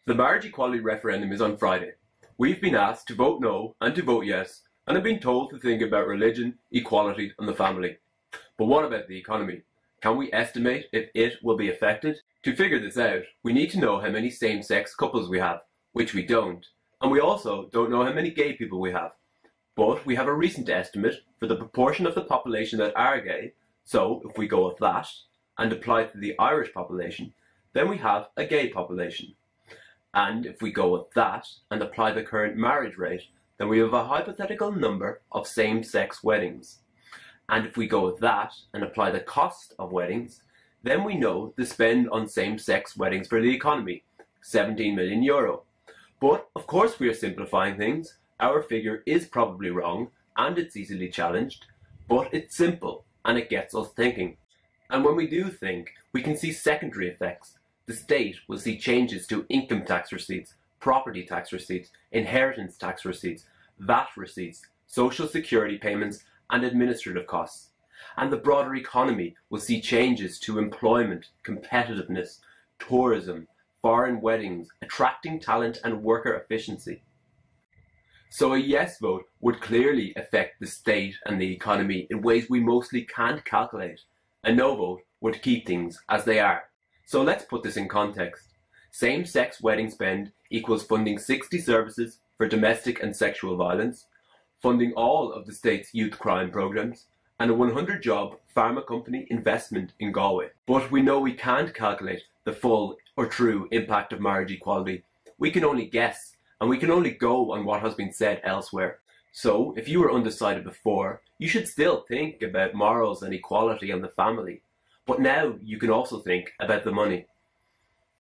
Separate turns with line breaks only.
The marriage equality referendum is on Friday. We've been asked to vote no and to vote yes, and have been told to think about religion, equality and the family. But what about the economy? Can we estimate if it will be affected? To figure this out, we need to know how many same-sex couples we have, which we don't, and we also don't know how many gay people we have. But we have a recent estimate for the proportion of the population that are gay, so if we go with that and apply it to the Irish population, then we have a gay population. And if we go with that and apply the current marriage rate, then we have a hypothetical number of same-sex weddings. And if we go with that and apply the cost of weddings, then we know the spend on same-sex weddings for the economy, €17 million. But of course we are simplifying things. Our figure is probably wrong and it's easily challenged, but it's simple and it gets us thinking. And when we do think, we can see secondary effects. The state will see changes to income tax receipts, property tax receipts, inheritance tax receipts, VAT receipts, social security payments and administrative costs. And the broader economy will see changes to employment, competitiveness, tourism, foreign weddings, attracting talent and worker efficiency. So a yes vote would clearly affect the state and the economy in ways we mostly can't calculate. A no vote would keep things as they are. So let's put this in context. Same-sex wedding spend equals funding 60 services for domestic and sexual violence, funding all of the state's youth crime programs, and a 100-job pharma company investment in Galway. But we know we can't calculate the full or true impact of marriage equality. We can only guess, and we can only go on what has been said elsewhere. So, if you were undecided before, you should still think about morals and equality and the family. But now you can also think about the money.